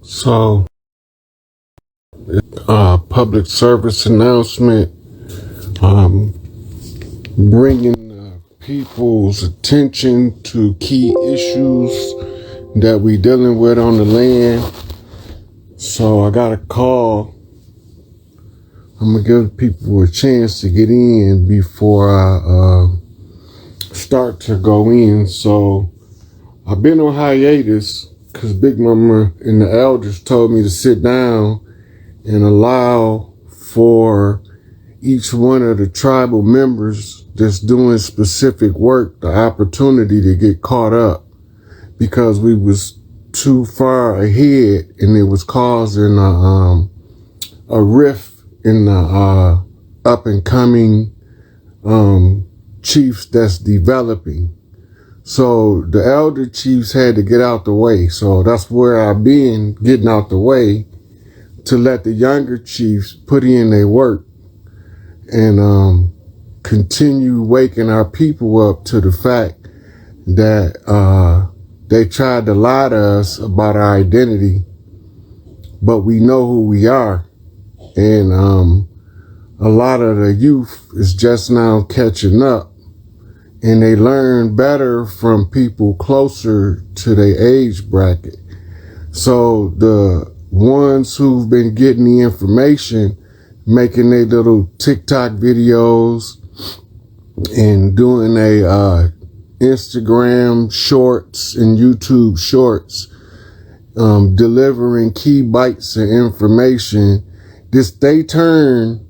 So, public service announcement, bringing people's attention to key issues that we dealing with on the land. So I got a call. I'm gonna give people a chance to get in before I start to go in. So I've been on hiatus because Big Mama and the elders told me to sit down and allow for each one of the tribal members that's doing specific work the opportunity to get caught up, because we was too far ahead and it was causing a rift in the up and coming chiefs that's developing. So the elder chiefs had to get out the way. So that's where I've been, getting out the way to let the younger chiefs put in their work and continue waking our people up to the fact that they tried to lie to us about our identity, but we know who we are. And a lot of the youth is just now catching up, and they learn better from people closer to their age bracket. So the ones who've been getting the information, making their little TikTok videos and doing their Instagram shorts and YouTube shorts, delivering key bites of information, they turn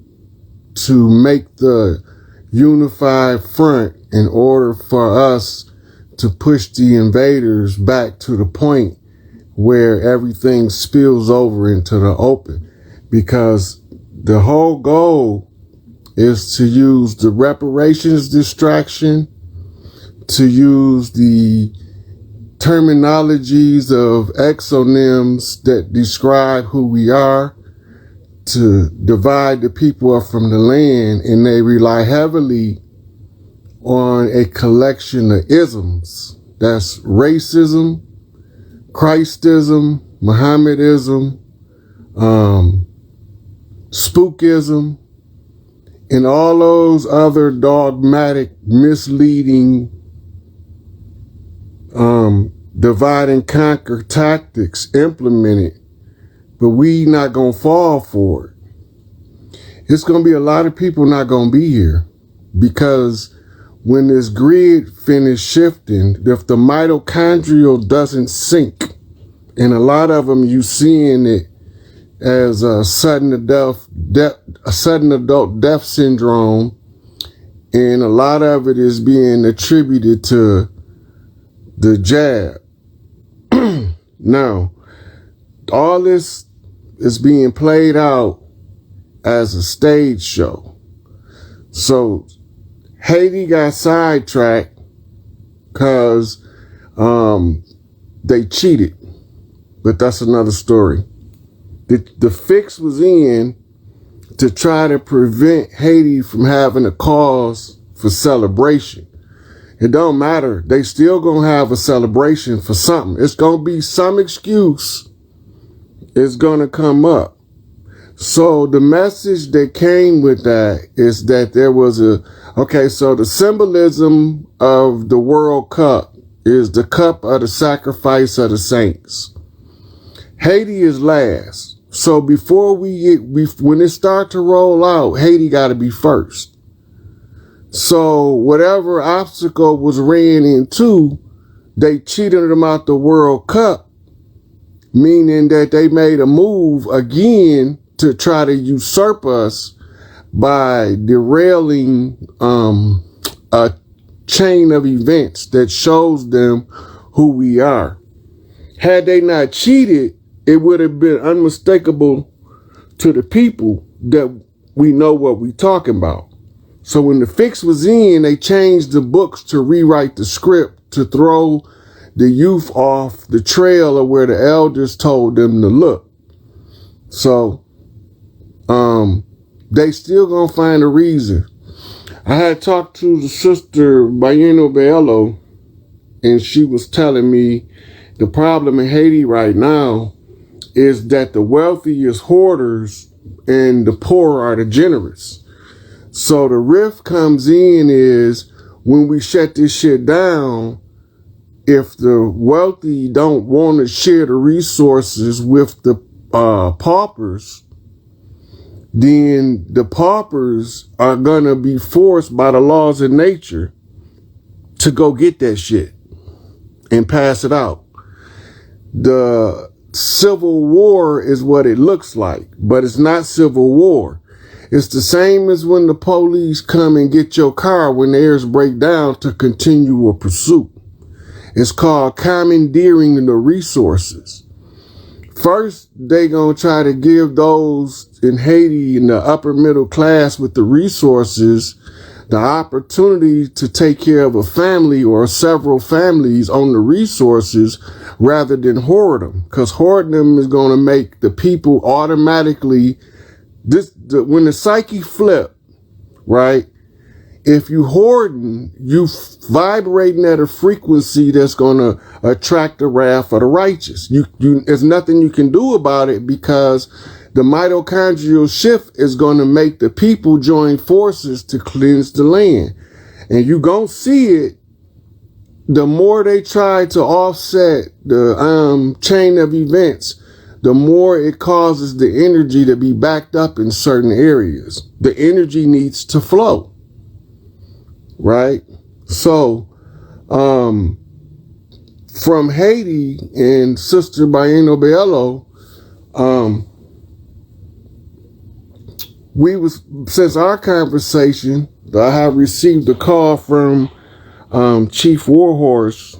to make the unified front in order for us to push the invaders back to the point where everything spills over into the open. Because the whole goal is to use the reparations distraction, to use the terminologies of exonyms that describe who we are, to divide the people up from the land, and they rely heavily on a collection of isms. That's racism, Christism, Mohammedism, spookism, and all those other dogmatic, misleading, divide and conquer tactics implemented. But we not gonna fall for it. It's gonna be a lot of people not gonna be here, because when this grid finish shifting, if the mitochondrial doesn't sync, and a lot of them you seeing it as a sudden adult death syndrome, and a lot of it is being attributed to the jab. Now, all this is being played out as a stage show. So Haiti got sidetracked because they cheated, but that's another story. The fix was in to try to prevent Haiti from having a cause for celebration. It don't matter. They still gonna have a celebration for something. It's gonna be some excuse. It's gonna come up. So the message that came with that is that there was so the symbolism of the World Cup is the cup of the sacrifice of the saints. Haiti is last. So before when it start to roll out, Haiti got to be first. So whatever obstacle was ran into, they cheated them out the World Cup, meaning that they made a move again to try to usurp us by derailing a chain of events that shows them who we are. Had they not cheated, it would have been unmistakable to the people that we know what we're talking about. So when the fix was in, they changed the books to rewrite the script to throw the youth off the trail of where the elders told them to look. So they still gonna find a reason. I had talked to the sister Bayeno Bello, and she was telling me the problem in Haiti right now is that the wealthy is hoarders and the poor are the generous. So the rift comes in is when we shut this shit down, if the wealthy don't want to share the resources with the paupers, then the paupers are going to be forced by the laws of nature to go get that shit and pass it out. The civil war is what it looks like, but it's not civil war. It's the same as when the police come and get your car when the airs break down to continue a pursuit. It's called commandeering the resources. First, they gonna try to give those in Haiti in the upper middle class with the resources the opportunity to take care of a family or several families on the resources rather than hoard them. Because hoarding them is going to make the people automatically, when the psyche flip, right? If you hoarding, you vibrating at a frequency that's going to attract the wrath of the righteous. There's nothing you can do about it because the mitochondrial shift is going to make the people join forces to cleanse the land. And you going to see it the more they try to offset the chain of events, the more it causes the energy to be backed up in certain areas. The energy needs to flow. Right? So, from Haiti and Sister Baeno Bello, since our conversation, I have received a call from Chief Warhorse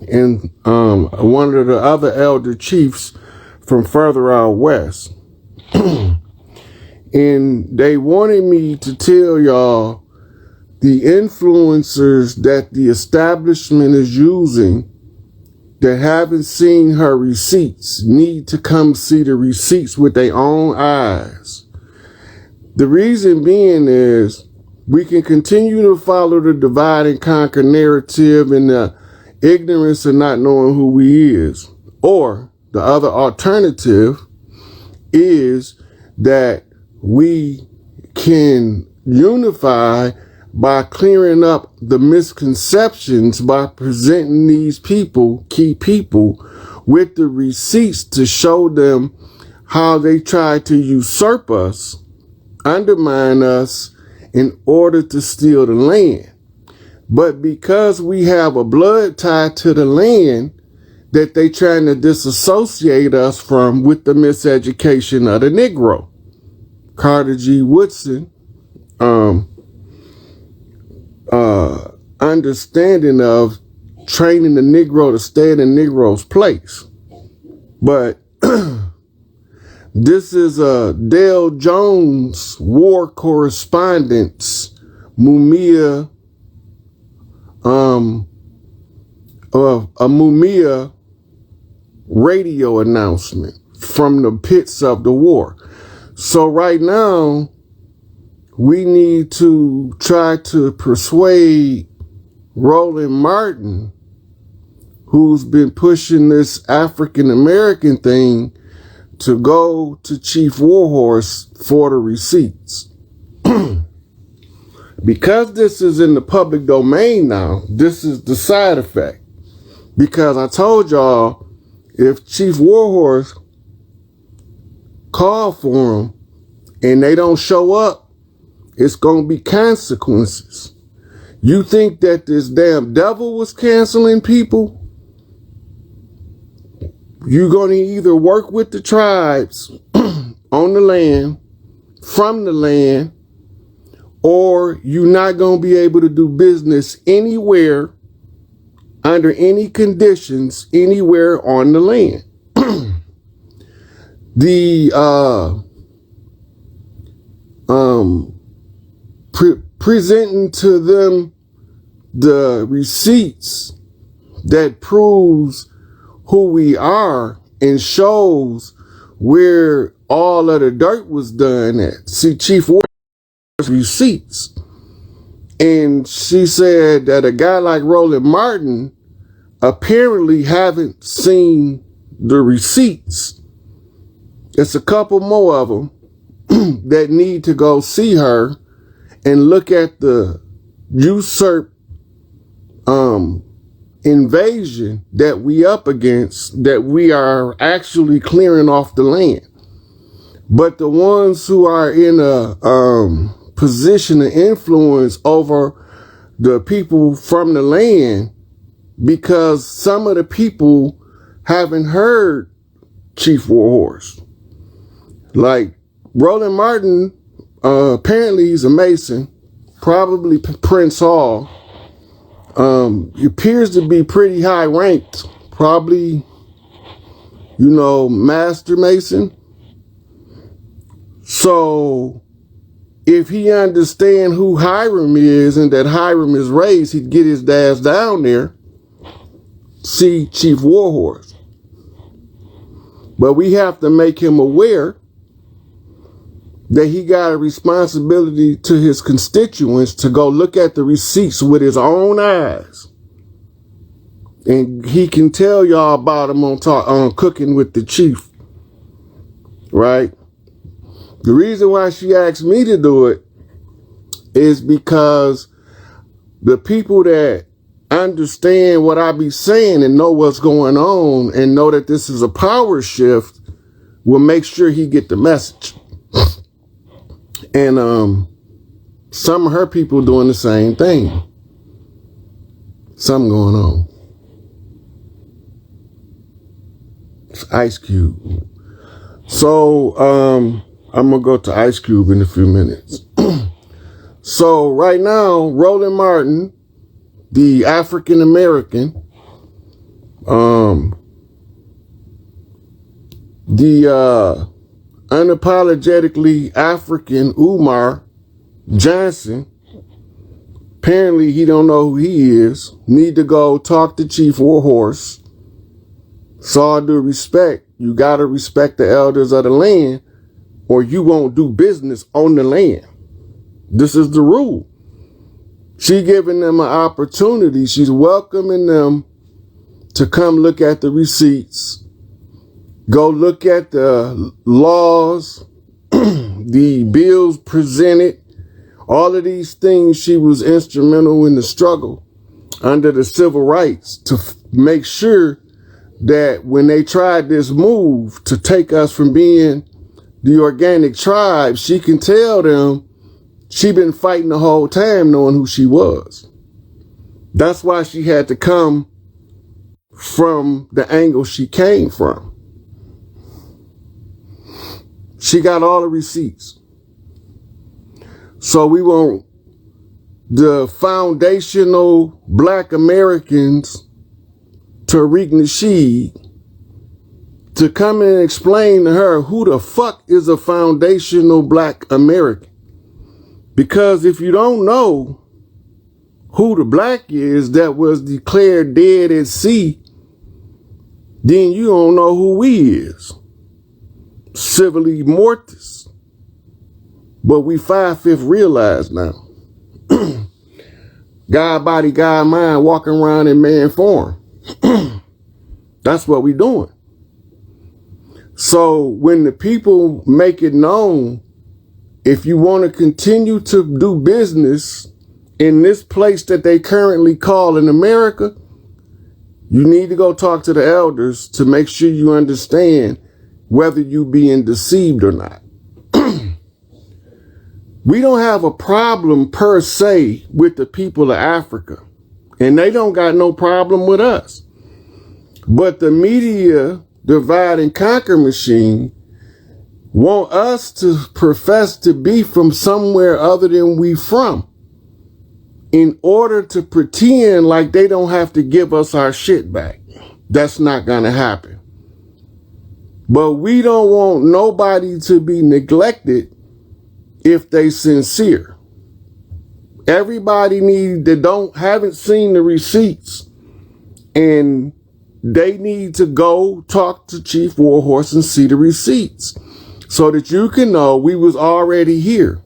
and one of the other elder chiefs from further out west. And they wanted me to tell y'all the influencers that the establishment is using that haven't seen her receipts need to come see the receipts with their own eyes. The reason being is we can continue to follow the divide and conquer narrative and the ignorance of not knowing who we is. Or the other alternative is that we can unify by clearing up the misconceptions by presenting these people, key people, with the receipts to show them how they try to usurp us, undermine us in order to steal the land. But because we have a blood tie to the land that they trying to disassociate us from with the miseducation of the Negro. Carter G. Woodson, understanding of training the Negro to stay in the Negro's place. But this is a Dale Jones war correspondence, Mumia, a Mumia radio announcement from the pits of the war. So right now, we need to try to persuade Roland Martin, who's been pushing this African American thing, to go to Chief Warhorse for the receipts. Because this is in the public domain now, this is the side effect. Because I told y'all, if Chief Warhorse call for them and they don't show up, it's going to be consequences. You think that this damn devil was canceling people? You're going to either work with the tribes on the land, from the land, or you're not going to be able to do business anywhere, under any conditions, anywhere on the land. Presenting to them the receipts that proves who we are and shows where all of the dirt was done at. See, Chief Warhorse receipts. And she said that a guy like Roland Martin apparently haven't seen the receipts It's a couple more of them that need to go see her and look at the usurp invasion that we up against, that we are actually clearing off the land. But the ones who are in a position of influence over the people from the land, because some of the people haven't heard Chief Warhorse. Like Roland Martin, apparently he's a Mason, probably Prince Hall. He appears to be pretty high ranked, probably, Master Mason. So if he understand who Hiram is and that Hiram is raised, he'd get his ass down there, see Chief Warhorse. But we have to make him aware that he got a responsibility to his constituents to go look at the receipts with his own eyes. And he can tell y'all about them on Cooking with the Chief. Right? The reason why she asked me to do it is because the people that understand what I be saying and know what's going on and know that this is a power shift will make sure he get the message. And some of her people doing the same thing. Something going on. It's Ice Cube. So I'm going to go to Ice Cube in a few minutes. So right now, Roland Martin, the African American, the unapologetically African Umar Johnson, apparently he don't know who he is, need to go talk to Chief Warhorse. So all due respect, you got to respect the elders of the land or you won't do business on the land. This is the rule. She giving them an opportunity. She's welcoming them to come look at the receipts, go look at the laws, the bills presented, all of these things. She was instrumental in the struggle under the civil rights to make sure that when they tried this move to take us from being the organic tribe, she can tell them she been fighting the whole time knowing who she was. That's why she had to come from the angle she came from. She got all the receipts. So we want the foundational Black Americans, Tariq Nasheed, to come in and explain to her who the fuck is a foundational Black American. Because if you don't know who the black is that was declared dead at sea, then you don't know who we is. Civilly mortis. But we 5/5 realized now. God body, God mind, walking around in man form. That's what we doing. So when the people make it known, if you want to continue to do business in this place that they currently call in America, you need to go talk to the elders to make sure you understand whether you being deceived or not. We don't have a problem per se with the people of Africa, and they don't got no problem with us. But the media divide and conquer machine want us to profess to be from somewhere other than we from in order to pretend like they don't have to give us our shit back. That's not gonna happen. But we don't want nobody to be neglected if they sincere. Everybody haven't seen the receipts, and they need to go talk to Chief Warhorse and see the receipts so that you can know we was already here.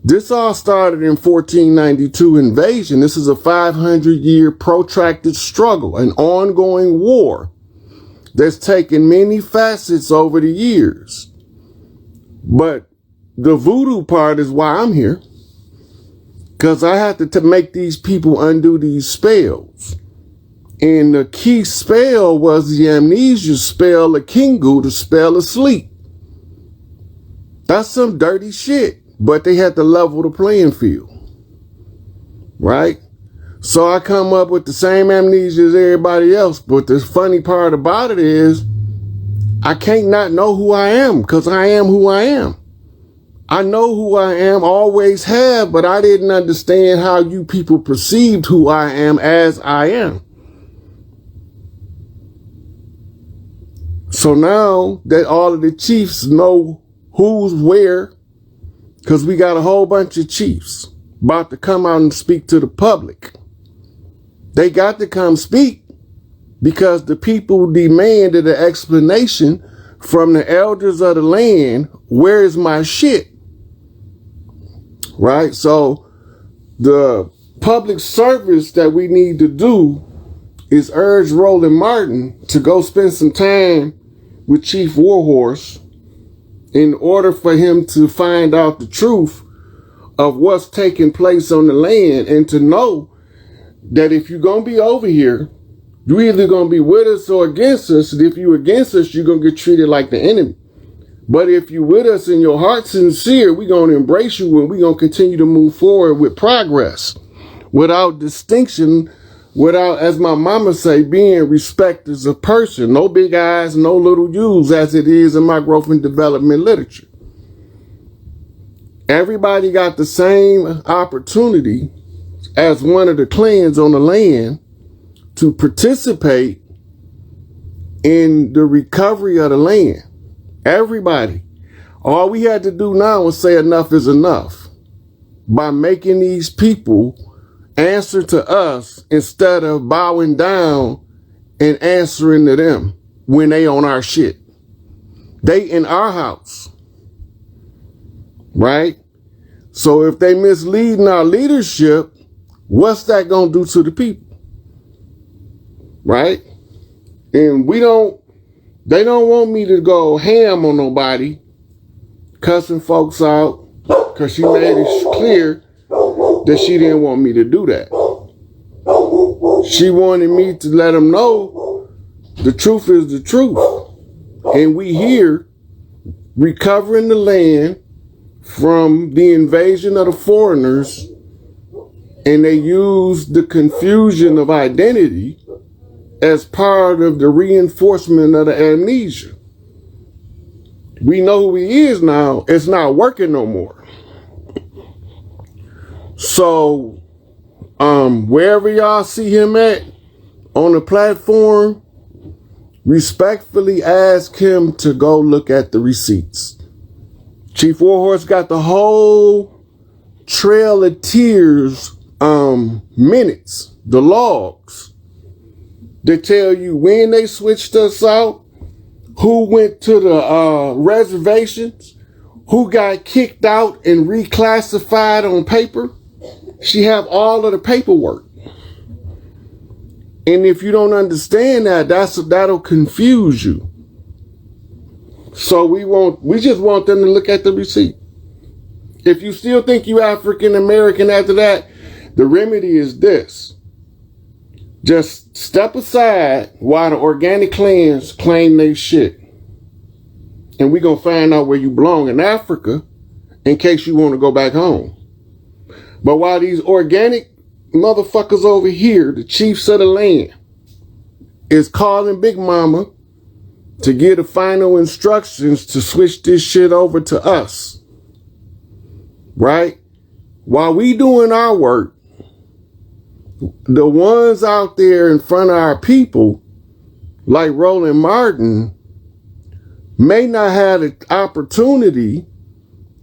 This all started in 1492 invasion. This is a 500-year protracted struggle, an ongoing war that's taken many facets over the years. But the voodoo part is why I'm here. Because I had to make these people undo these spells. And the key spell was the amnesia spell of Kingu, the spell of sleep. That's some dirty shit. But they had to level the playing field. Right? So I come up with the same amnesia as everybody else. But the funny part about it is I can't not know who I am because I am who I am. I know who I am, always have, but I didn't understand how you people perceived who I am as I am. So now that all of the chiefs know who's where, because we got a whole bunch of chiefs about to come out and speak to the public. They got to come speak because the people demanded an explanation from the elders of the land. Where is my shit? Right? So the public service that we need to do is urge Roland Martin to go spend some time with Chief Warhorse in order for him to find out the truth of what's taking place on the land and to know that if you're going to be over here, you're either going to be with us or against us. And if you're against us, you're going to get treated like the enemy. But if you're with us and your heart's sincere, we're going to embrace you and we're going to continue to move forward with progress without distinction, without, as my mama say, being respect as a person. No big eyes, no little U's, as it is in my growth and development literature. Everybody got the same opportunity as one of the clans on the land to participate in the recovery of the land. Everybody. All we had to do now was say enough is enough by making these people answer to us instead of bowing down and answering to them when they on our shit. They in our house. Right? So if they misleading our leadership, what's that going to do to the people? Right? And they don't want me to go ham on nobody, cussing folks out, because she made it clear that she didn't want me to do that. She wanted me to let them know the truth is the truth. And we here recovering the land from the invasion of the foreigners, and they use the confusion of identity as part of the reinforcement of the amnesia. We know who he is now. It's not working no more. So, wherever y'all see him at on the platform, respectfully ask him to go look at the receipts. Chief Warhorse got the whole Trail of Tears minutes, the logs. They tell you when they switched us out, who went to the reservations, who got kicked out and reclassified on paper. She have all of the paperwork. And if you don't understand that, that'll confuse you. So we just want them to look at the receipt. If you still think you African American after that, the remedy is this. Just step aside while the organic clans claim they shit. And we're going to find out where you belong in Africa in case you want to go back home. But while these organic motherfuckers over here, the chiefs of the land, is calling Big Mama to get the final instructions to switch this shit over to us. Right? While we doing our work, the ones out there in front of our people, like Roland Martin, may not have the opportunity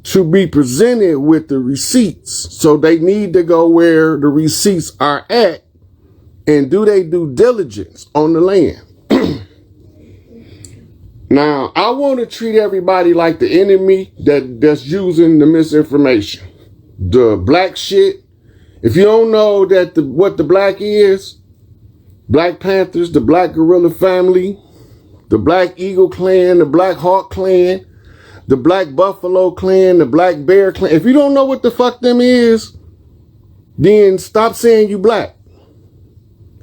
to be presented with the receipts. So they need to go where the receipts are at and do their due diligence on the land. Now, I want to treat everybody like the enemy that's using the misinformation. The black shit. If you don't know what the black is, Black Panthers, the Black Guerrilla Family, the Black Eagle Clan, the Black Hawk Clan, the Black Buffalo Clan, the Black Bear Clan. If you don't know what the fuck them is, then stop saying you black.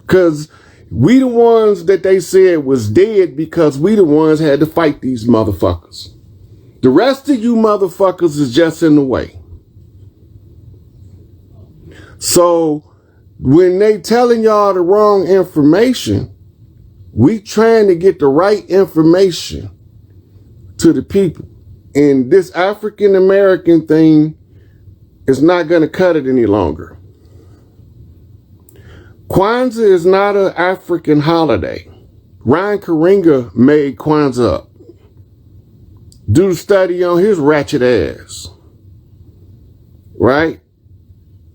Because we the ones that they said was dead because we the ones had to fight these motherfuckers. The rest of you motherfuckers is just in the way. So when they telling y'all the wrong information, we trying to get the right information to the people. And this African American thing is not going to cut it any longer. Kwanzaa is not an African holiday. Ryan Karinga made Kwanzaa up. Do the study on his ratchet ass. Right?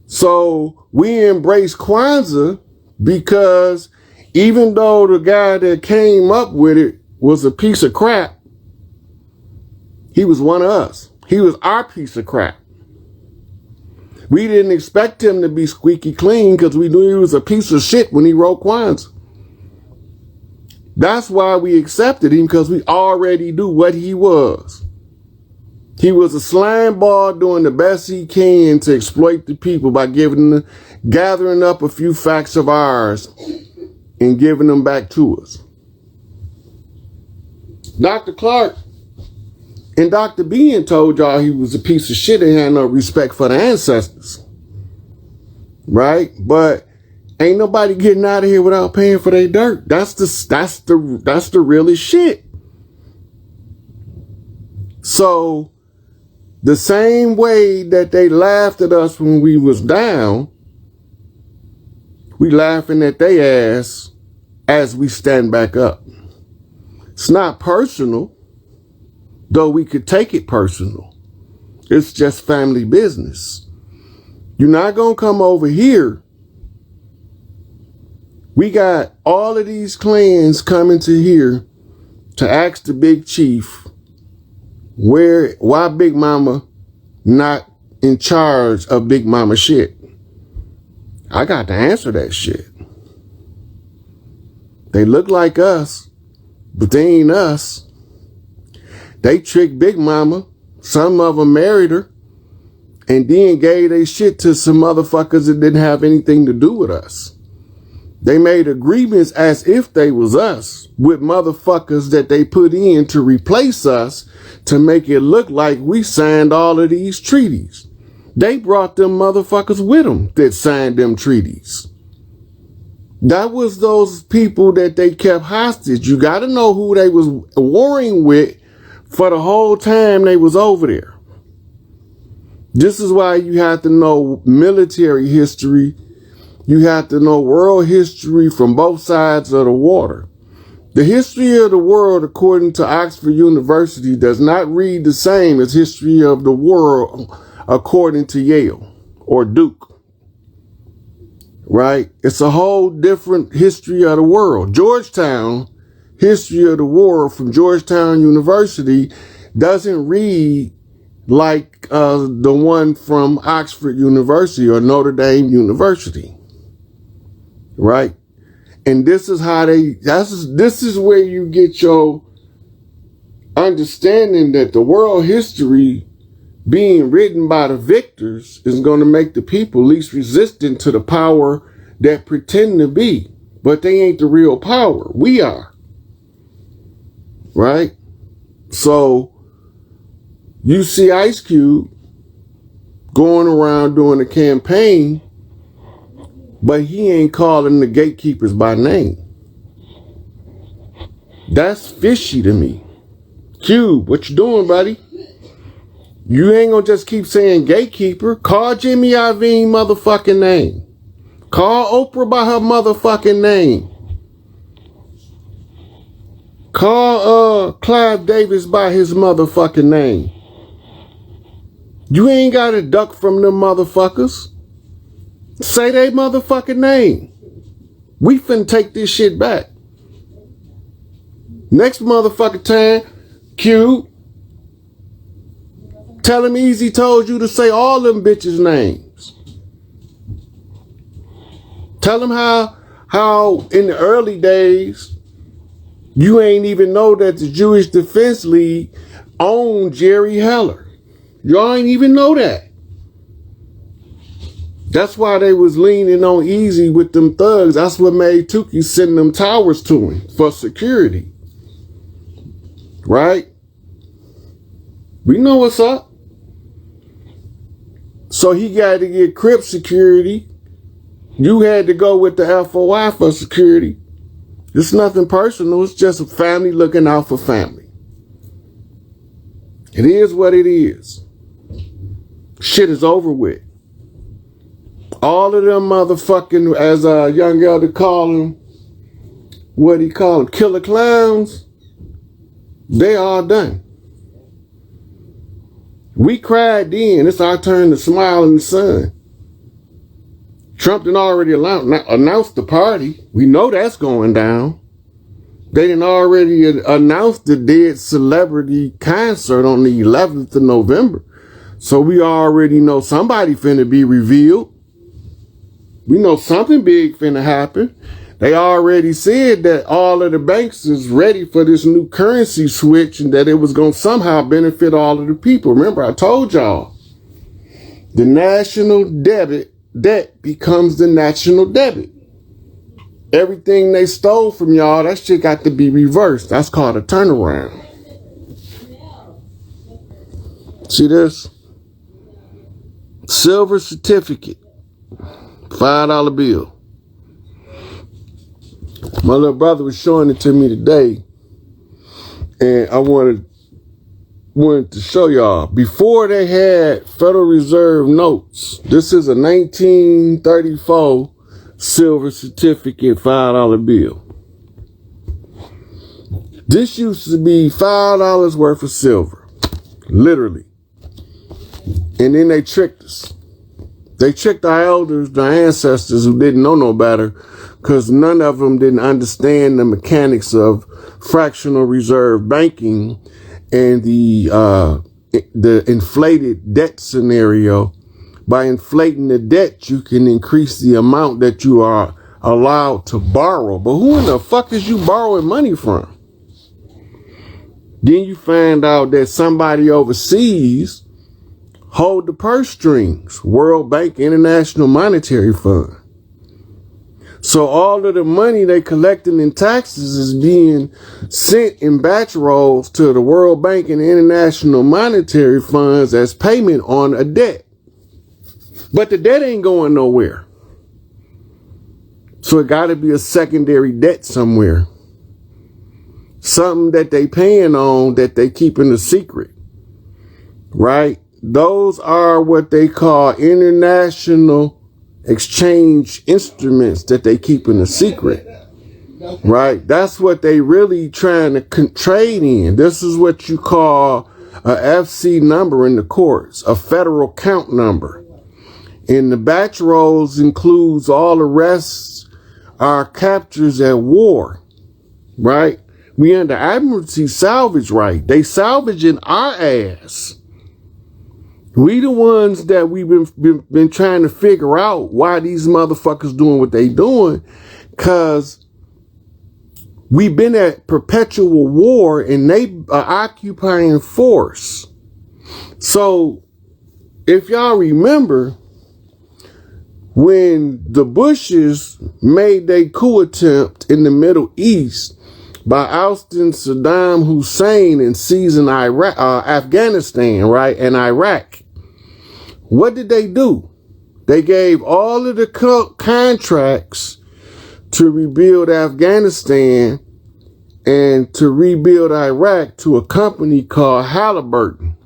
So we embrace Kwanzaa because even though the guy that came up with it was a piece of crap, he was one of us. He was our piece of crap. We didn't expect him to be squeaky clean because we knew he was a piece of shit when he wrote Kwanzaa. That's why we accepted him, because we already knew what he was. He was a slime ball doing the best he can to exploit the people by gathering up a few facts of ours and giving them back to us. Dr. Clark and Dr. Bean told y'all he was a piece of shit and had no respect for the ancestors. Right? But ain't nobody getting out of here without paying for their dirt. That's the realest shit. So the same way that they laughed at us when we was down, we laughing at their ass as we stand back up. It's not personal, though we could take it personal. It's just family business. You're not going to come over here. We got all of these clans coming to here to ask the big chief why Big Mama not in charge of Big Mama shit. I got to answer that shit. They look like us, but they ain't us. They tricked Big Mama. Some of them married her and then gave their shit to some motherfuckers that didn't have anything to do with us. They made agreements as if they was us with motherfuckers that they put in to replace us to make it look like we signed all of these treaties. They brought them motherfuckers with them that signed them treaties. That was those people that they kept hostage. You got to know who they was warring with for the whole time they was over there. This is why you have to know military history. You have to know world history from both sides of the water. The history of the world, according to Oxford University, does not read the same as history of the world according to Yale or Duke. Right? It's a whole different history of the world. Georgetown, history of the world from Georgetown University doesn't read like the one from Oxford University or Notre Dame University. Right? And this is how this is where you get your understanding that the world history being written by the victors is going to make the people least resistant to the power that pretend to be. But they ain't the real power. We are. Right? So you see Ice Cube going around doing a campaign, but he ain't calling the gatekeepers by name. That's fishy to me. Cube, what you doing, buddy? You ain't gonna just keep saying gatekeeper. Call Jimmy Iovine motherfucking name. Call Oprah by her motherfucking name. Call Clive Davis by his motherfucking name. You ain't gotta duck from them motherfuckers. Say they motherfucking name. We finna take this shit back. Next motherfucking time, Q, tell him Easy told you to say all them bitches' names. Tell him how in the early days You ain't even know that the Jewish Defense League owned Jerry Heller. Y'all ain't even know that. That's why they was leaning on Easy with them thugs. That's what made Tukey send them towers to him for security. Right? We know what's up. So he got to get Crip security. You had to go with the FOI for security. It's nothing personal. It's just a family looking out for family. It is what it is. Shit is over with. All of them motherfucking, as a young elder call them, what he call them, killer clowns, they all done. We cried then. It's our turn to smile in the sun. Trump done already announced the party. We know that's going down. They done already announced the dead celebrity concert on the 11th of November. So we already know somebody finna be revealed. We know something big finna happen. They already said that all of the banks is ready for this new currency switch and that it was going to somehow benefit all of the people. Remember, I told y'all, the national debt becomes the national debit. Everything they stole from y'all, that shit got to be reversed. That's called a turnaround. See this? Silver certificate. $5 bill. My little brother was showing it to me today, and I wanted to show y'all. Before they had Federal Reserve notes, this is a 1934 silver certificate $5 bill. This used to be $5 worth of silver, literally. And then they tricked us. They tricked our elders, the ancestors who didn't know no better, because none of them didn't understand the mechanics of fractional reserve banking and the inflated debt scenario. By inflating the debt, you can increase the amount that you are allowed to borrow. But who in the fuck is you borrowing money from? Then you find out that somebody overseas hold the purse strings, World Bank, International Monetary Fund. So all of the money they collecting in taxes is being sent in batch rolls to the World Bank and International Monetary Funds as payment on a debt. But the debt ain't going nowhere. So it got to be a secondary debt somewhere. Something that they paying on that they keeping a secret. Right? Those are what they call international exchange instruments that they keep in a secret. Right? That's what they really trying to trade in. This is what you call a FC number in the courts, a federal count number. And the batch rolls includes all the rest are captures at war. Right? We under Admiralty salvage right. They salvaging our ass. We the ones that we've been trying to figure out why these motherfuckers doing what they doing, cause we've been at perpetual war and they are occupying force. So if y'all remember, when the Bushes made their coup attempt in the Middle East by ousting Saddam Hussein and seizing Afghanistan, right, and Iraq, what did they do? They gave all of the contracts to rebuild Afghanistan and to rebuild Iraq to a company called Halliburton.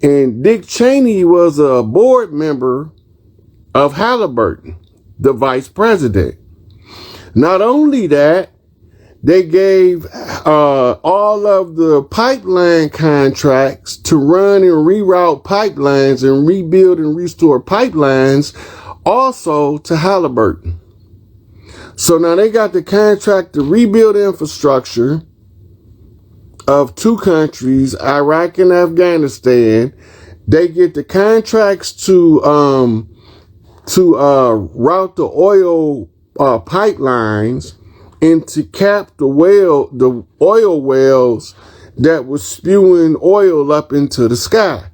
And Dick Cheney was a board member of Halliburton, the vice president. Not only that, they gave all of the pipeline contracts to run and reroute pipelines and rebuild and restore pipelines also to Halliburton. So now they got the contract to rebuild infrastructure of two countries, Iraq and Afghanistan. They get the contracts to route the oil pipelines. and to cap the oil wells that was spewing oil up into the sky.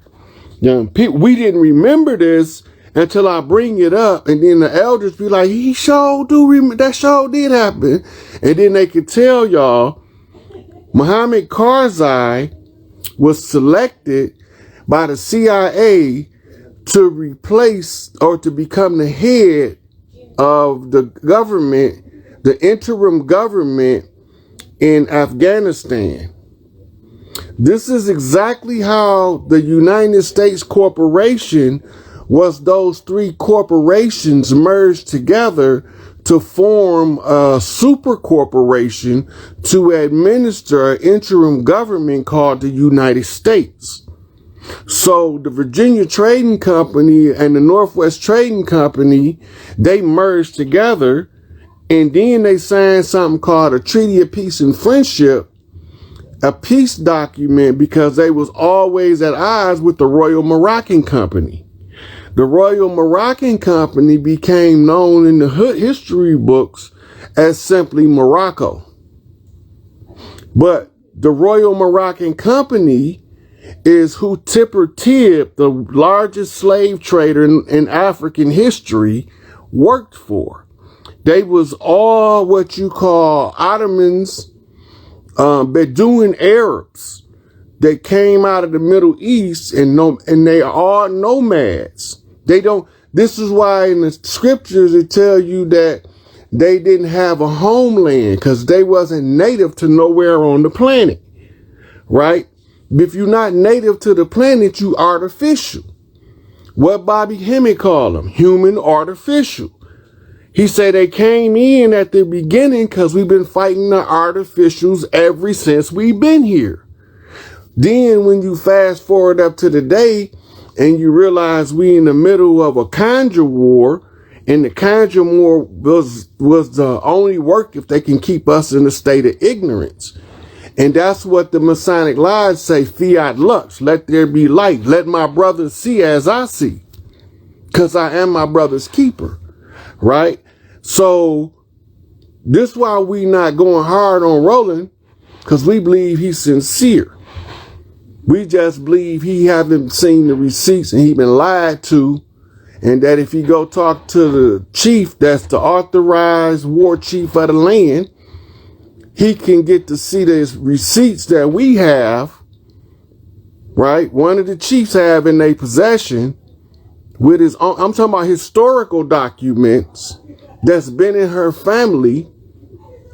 Now, we didn't remember this until I bring it up, and then the elders be like, he sure do remember, that sure did happen. And then they could tell y'all, Mohammed Karzai was selected by the CIA to replace or to become the head of the government, the interim government in Afghanistan. This is exactly how the United States Corporation was those three corporations merged together to form a super corporation to administer an interim government called the United States. So the Virginia Trading Company and the Northwest Trading Company, they merged together, and then they signed something called a Treaty of Peace and Friendship, a peace document, because they was always at odds with the Royal Moroccan Company. The Royal Moroccan Company became known in the history books as simply Morocco. But the Royal Moroccan Company is who Tipper Tip, the largest slave trader in African history, worked for. They was all what you call Ottomans, Bedouin Arabs that came out of the Middle East, and they are all nomads. This is why in the scriptures it tell you that they didn't have a homeland, because they wasn't native to nowhere on the planet, right? If you're not native to the planet, you artificial. What Bobby Hemmett called them, human artificial. He said they came in at the beginning because we've been fighting the artificials ever since we've been here. Then when you fast forward up to today and you realize we in the middle of a conjure war, and the conjure war was the only work if they can keep us in a state of ignorance. And that's what the Masonic Lodge say, fiat lux, let there be light. Let my brothers see as I see, because I am my brother's keeper, right? So this why we not going hard on Roland, because we believe he's sincere. We just believe he haven't seen the receipts and he been lied to, and that if he go talk to the chief, that's the authorized war chief of the land, he can get to see the receipts that we have, right? One of the chiefs have in their possession with his own, I'm talking about historical documents that's been in her family.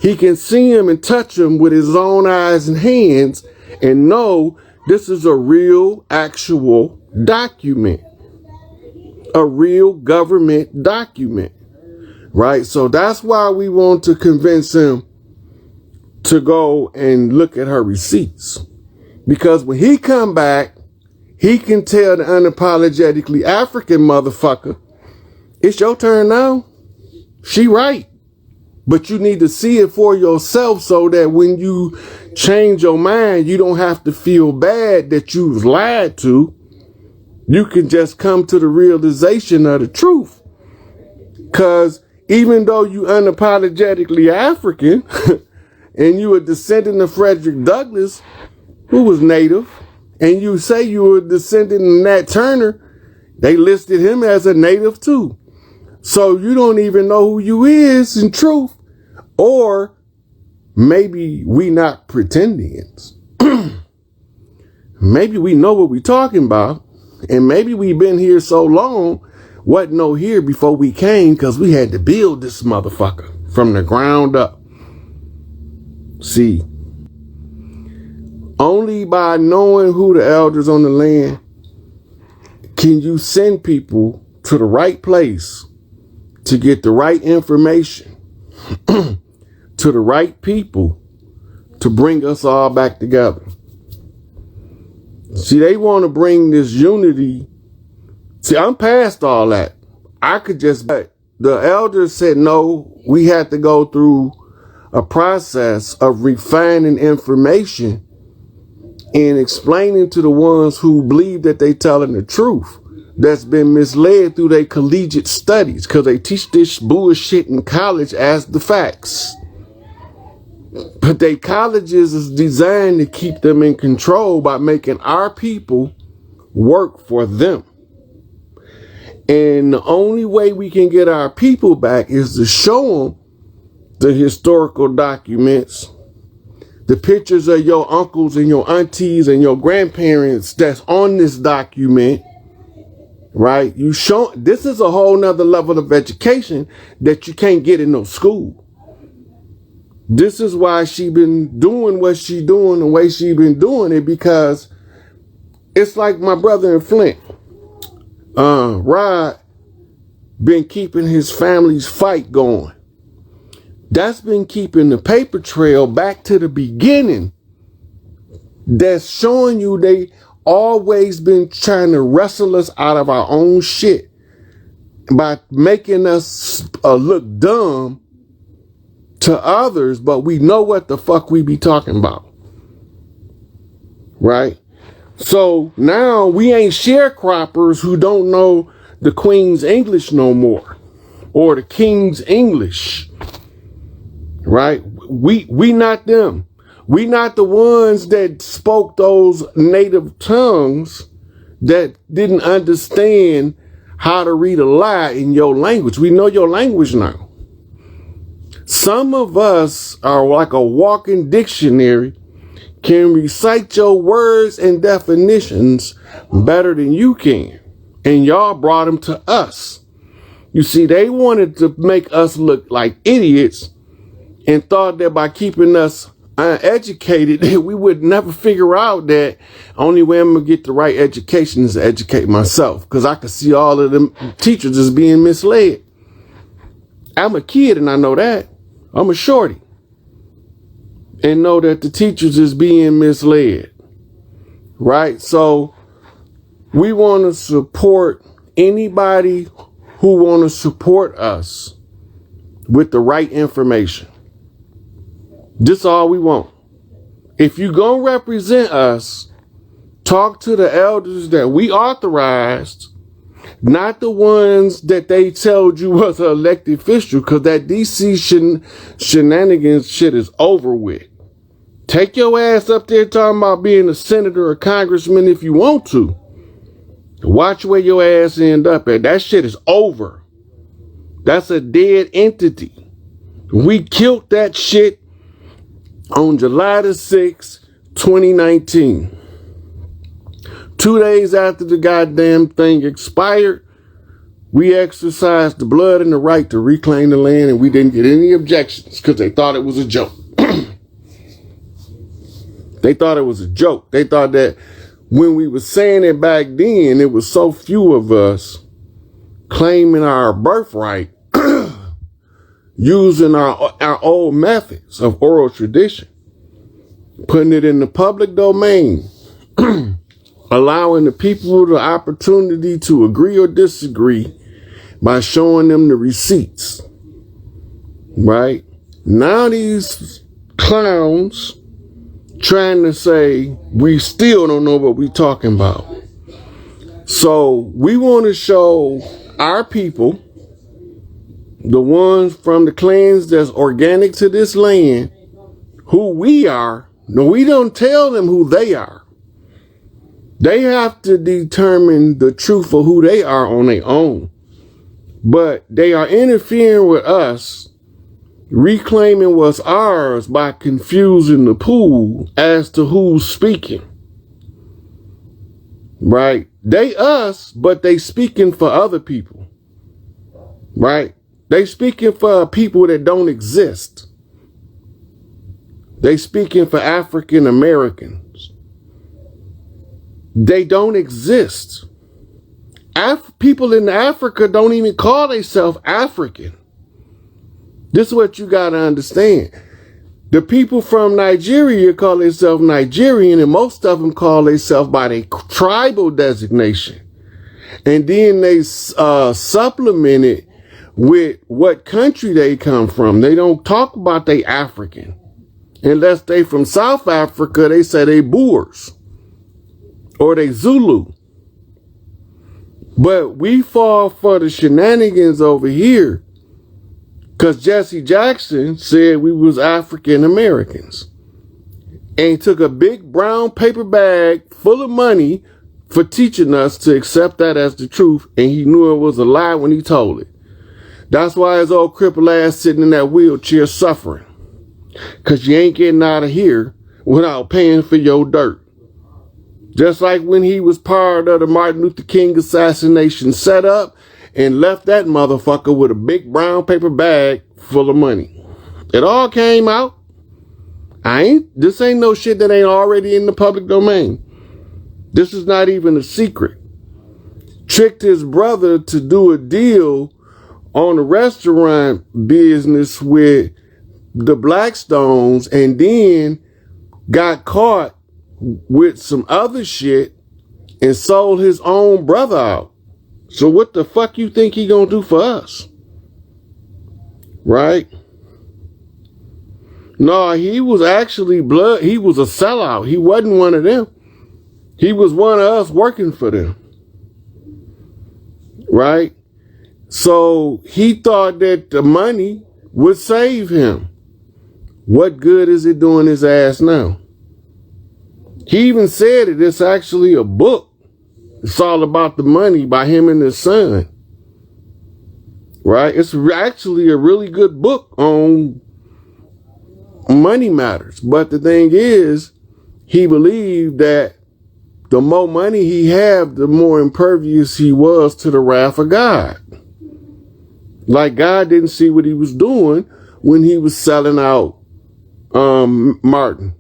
He can see them and touch them with his own eyes and hands and know this is a real, actual document, a real government document, right? So that's why we want to convince him to go and look at her receipts, because when he come back, he can tell the unapologetically African motherfucker, it's your turn now. She right, but you need to see it for yourself so that when you change your mind, you don't have to feel bad that you was lied to. You can just come to the realization of the truth, because even though you unapologetically African and you a descendant of Frederick Douglass, who was native, and you say you were a descendant of Nat Turner, they listed him as a native too. So you don't even know who you is in truth. Or maybe we not pretending. Maybe we know what we talking about, and maybe we been here so long, wasn't no here before we came, because we had to build this motherfucker from the ground up. See, only by knowing who the elders on the land can you send people to the right place to get the right information to the right people to bring us all back together. See, they want to bring this unity. See, I'm past all that. I could just, the elders said, no, we had to go through a process of refining information and explaining to the ones who believe that they telling the truth, that's been misled through their collegiate studies, because they teach this bullshit in college as the facts. But they colleges is designed to keep them in control by making our people work for them. And the only way we can get our people back is to show them the historical documents, the pictures of your uncles and your aunties and your grandparents that's on this document, right? You show this is a whole nother level of education that you can't get in no school. This is why she been doing what she doing the way she been doing it, because it's like my brother in Flint, Rod, been keeping his family's fight going. That's been keeping the paper trail back to the beginning. That's showing you they always been trying to wrestle us out of our own shit by making us look dumb to others, but we know what the fuck we be talking about. Right? So now we ain't sharecroppers who don't know the Queen's English no more, or the King's English. Right? We not them. We not the ones that spoke those native tongues that didn't understand how to read a lie in your language. We know your language now. Some of us are like a walking dictionary, can recite your words and definitions better than you can. And y'all brought them to us. You see, they wanted to make us look like idiots and thought that by keeping us uneducated, we would never figure out that only way I'm going to get the right education is to educate myself. Because I could see all of them teachers as being misled. I'm a kid and I know that. I'm a shorty. And know that the teachers is being misled. Right? So we want to support anybody who want to support us with the right information. This all we want. If you gonna represent us, talk to the elders that we authorized, not the ones that they told you was an elected official, because that DC shenanigans shit is over with. Take your ass up there talking about being a senator or congressman if you want to. Watch where your ass end up at. That shit is over. That's a dead entity. We killed that shit on July the 6th, 2019. 2 days after the goddamn thing expired, we exercised the blood and the right to reclaim the land, and we didn't get any objections because they thought it was a joke. They thought it was a joke. They thought that when we were saying it back then, it was so few of us claiming our birthright, using our old methods of oral tradition, putting it in the public domain, allowing the people the opportunity to agree or disagree by showing them the receipts. Right? Now these clowns trying to say we still don't know what we're talking about. So we want to show our people, the ones from the clans that's organic to this land, who we are. No, we don't tell them who they are. They have to determine the truth of who they are on their own. But they are interfering with us, reclaiming what's ours by confusing the pool as to who's speaking. Right? They us, but they speaking for other people. Right? They speaking for people that don't exist. They speaking for African Americans. They don't exist. People in Africa don't even call themselves African. This is what you got to understand. The people from Nigeria call themselves Nigerian, and most of them call themselves by their tribal designation. And then they supplement it with what country they come from. They don't talk about they African. Unless they from South Africa, they say they Boers or they Zulu. But we fall for the shenanigans over here Because Jesse Jackson said we was African Americans. And he took a big brown paper bag full of money for teaching us to accept that as the truth. And he knew it was a lie when he told it. That's why his old crippled ass sitting in that wheelchair suffering. Because you ain't getting out of here without paying for your dirt. Just like when he was part of the Martin Luther King assassination setup and left that motherfucker with a big brown paper bag full of money. It all came out. This ain't no shit that ain't already in the public domain. This is not even a secret. Tricked his brother to do a deal on the restaurant business with the Blackstones and then got caught with some other shit and sold his own brother out. So what the fuck you think he gonna do for us? Right? No, he was actually he was a sellout. He wasn't one of them. He was one of us working for them. Right? So he thought that the money would save him. What good is it doing his ass now? He even said it. It's actually a book. It's all about the money by him and his son. Right? It's actually a really good book on money matters. But the thing is, he believed that the more money he had, the more impervious he was to the wrath of God. Like God didn't see what he was doing when he was selling out Martin.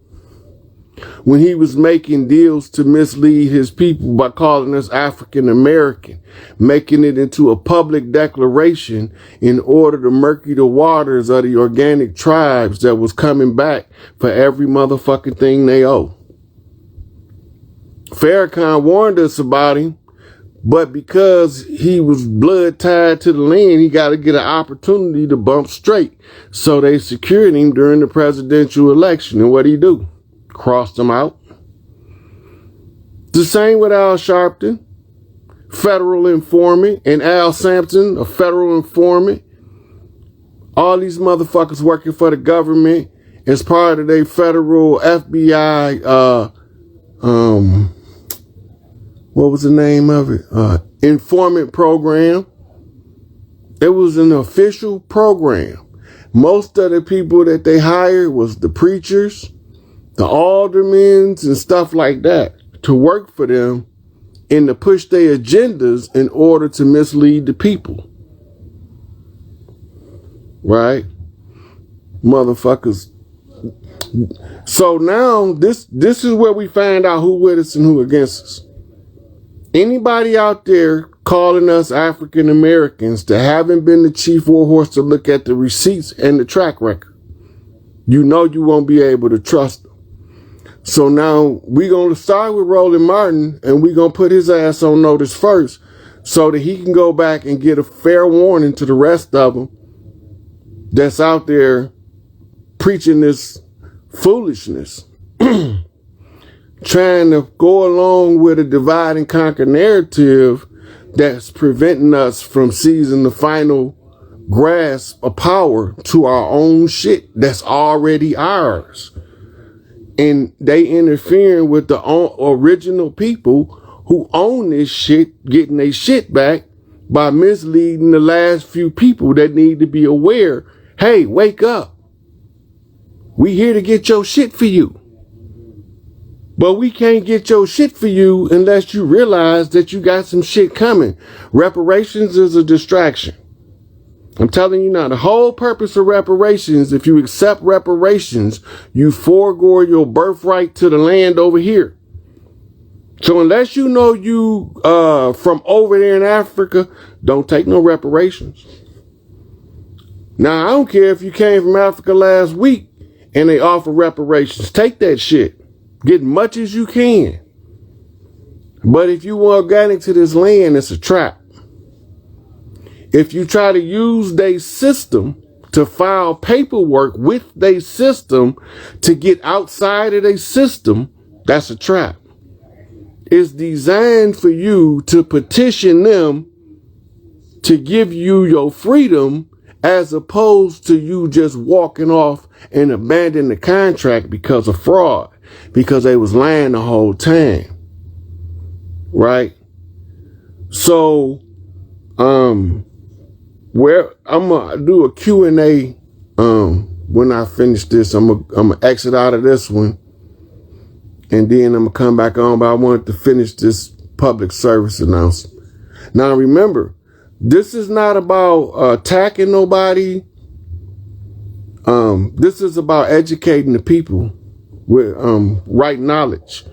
When he was making deals to mislead his people by calling us African American, making it into a public declaration in order to murky the waters of the organic tribes that was coming back for every motherfucking thing they owe. Farrakhan warned us about him, but because he was blood tied to the land, he got to get an opportunity to bump straight. So they secured him during the presidential election. And what'd he do? Crossed him out. The same with Al Sharpton, federal informant, and Al Sampson, a federal informant. All these motherfuckers working for the government as part of their federal FBI, what was the name of it? Informant program. It was an official program. Most of the people that they hired was the preachers, the aldermen and stuff like that to work for them and to push their agendas in order to mislead the people. Right? Motherfuckers. So now this is where we find out who with us and who against us. Anybody out there calling us African Americans that haven't been the chief warhorse to look at the receipts and the track record, you know you won't be able to trust them. So now we're going to start with Roland Martin and we're going to put his ass on notice first so that he can go back and get a fair warning to the rest of them that's out there preaching this foolishness. Trying to go along with a divide and conquer narrative that's preventing us from seizing the final grasp of power to our own shit that's already ours. And they interfering with the original people who own this shit, getting their shit back by misleading the last few people that need to be aware. Hey, wake up. We here to get your shit for you. But we can't get your shit for you unless you realize that you got some shit coming. Reparations is a distraction. I'm telling you now, the whole purpose of reparations, if you accept reparations, you forego your birthright to the land over here. So unless you know you from over there in Africa, don't take no reparations. Now, I don't care if you came from Africa last week and they offer reparations. Take that shit. Get much as you can. But if you want organic to this land, it's a trap. If you try to use their system to file paperwork with their system to get outside of their system, that's a trap. It's designed for you to petition them to give you your freedom as opposed to you just walking off and abandoning the contract because of fraud, because they was lying the whole time, right? So, where I'm gonna do a Q&A, when I finish this, I'm gonna exit out of this one, and then I'm gonna come back on, but I wanted to finish this public service announcement. Now remember, this is not about attacking nobody. This is about educating the people with right knowledge.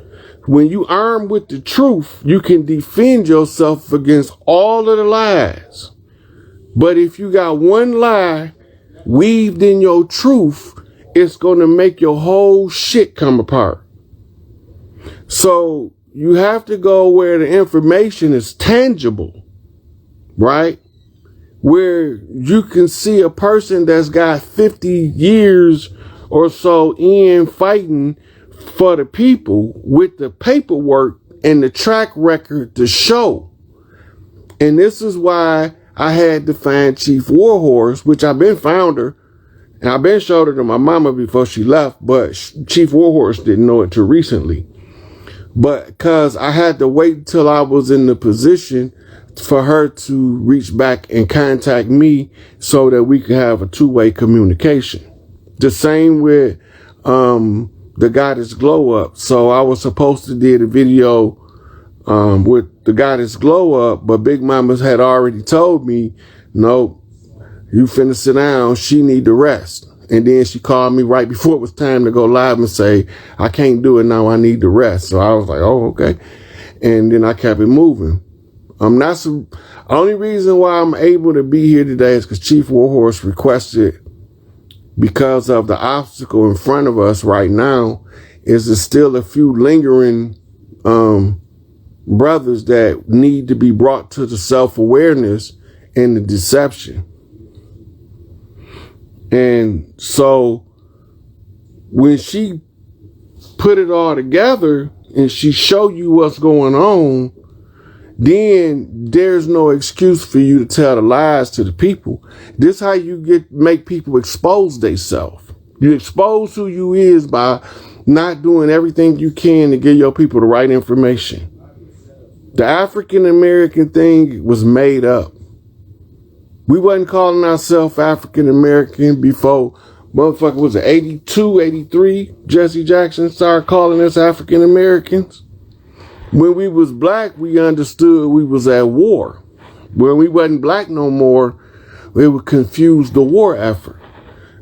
When you armed with the truth, you can defend yourself against all of the lies. But if you got one lie weaved in your truth, it's going to make your whole shit come apart. So you have to go where the information is tangible, right? Where you can see a person that's got 50 years or so in fighting for the people with the paperwork and the track record to show. And this is why I had to find Chief Warhorse, which I've been found her, and I've been showed her to my mama before she left, but Chief Warhorse didn't know it till recently. But because I had to wait till I was in the position for her to reach back and contact me so that we could have a two-way communication. The same with the Goddess Glow Up. So I was supposed to do a video with the Goddess Glow Up, but Big Mama had already told me, no, you finna sit down, she need to rest. And then she called me right before it was time to go live and say, I can't do it now, I need to rest. So I was like, oh, okay. And then I kept it moving. Only reason why I'm able to be here today is because Chief Warhorse requested, because of the obstacle in front of us right now, is there's still a few lingering brothers that need to be brought to the self-awareness and the deception. And so when she put it all together and she show you what's going on, then there's no excuse for you to tell the lies to the people. This is how you make people expose themselves. You expose who you is by not doing everything you can to give your people the right information. The African American thing was made up. We wasn't calling ourselves African American before motherfucker was it 82, 83. Jesse Jackson started calling us African Americans. When we was black, we understood we was at war. When we wasn't black no more, it would confuse the war effort.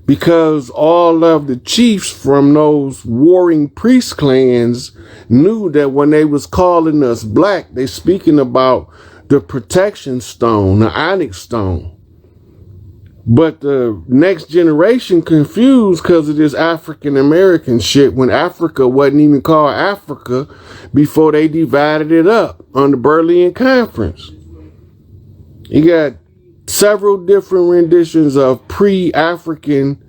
Because all of the chiefs from those warring priest clans knew that when they was calling us black, they speaking about the protection stone, the onyx stone. But the next generation confused because of this African American shit when Africa wasn't even called Africa before they divided it up on the Berlin Conference. You got several different renditions of pre-African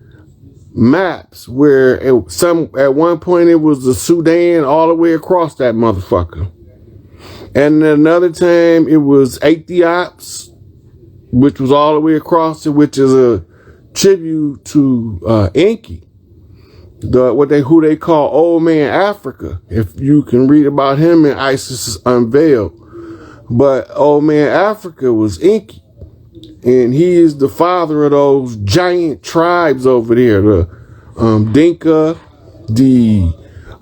maps where at one point it was the Sudan all the way across that motherfucker. And another time it was Ethiops, which was all the way across it, which is a tribute to Enki, who they call Old Man Africa. If you can read about him in Isis Unveiled. But Old Man Africa was Enki. And he is the father of those giant tribes over there, the Dinka, the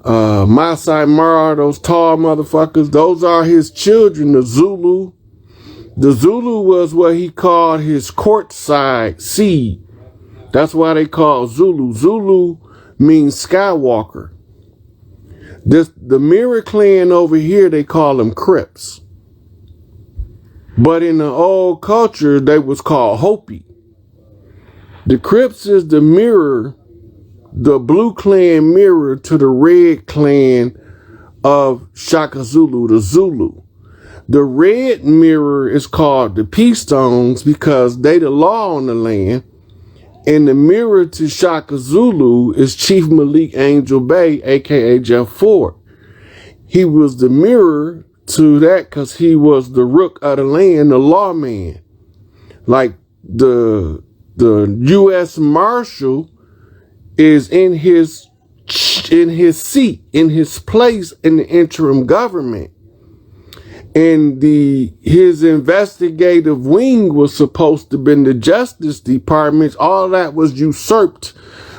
Maasai Mara, those tall motherfuckers. Those are his children, the Zulu. The Zulu was what he called his courtside seed. That's why they call Zulu. Zulu means Skywalker. The Mirror clan over here, they call them Crips. But in the old culture, they was called Hopi. The Crips is the mirror, the blue clan mirror to the red clan of Shaka Zulu, the Zulu. The red mirror is called the Peace Stones because they the law on the land. And the mirror to Shaka Zulu is Chief Malik Angel Bay, a.k.a. Jeff Ford. He was the mirror to that because he was the rook of the land, the lawman. Like the the U.S. Marshal is in his seat, in his place in the interim government. And his investigative wing was supposed to be in the Justice Department. All that was usurped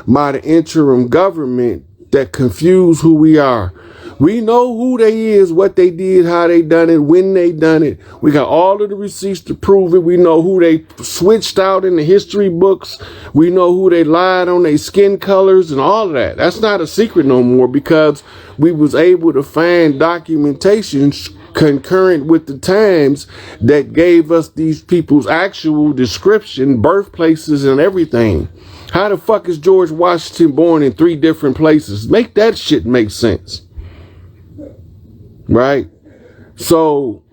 by the interim government that confused who we are. We know who they is, what they did, how they done it, when they done it. We got all of the receipts to prove it. We know who they switched out in the history books. We know who they lied on their skin colors and all of that. That's not a secret no more because we was able to find documentation concurrent with the times that gave us these people's actual description, birthplaces, and everything. How the fuck is George Washington born in 3 different places? Make that shit make sense. Right? So,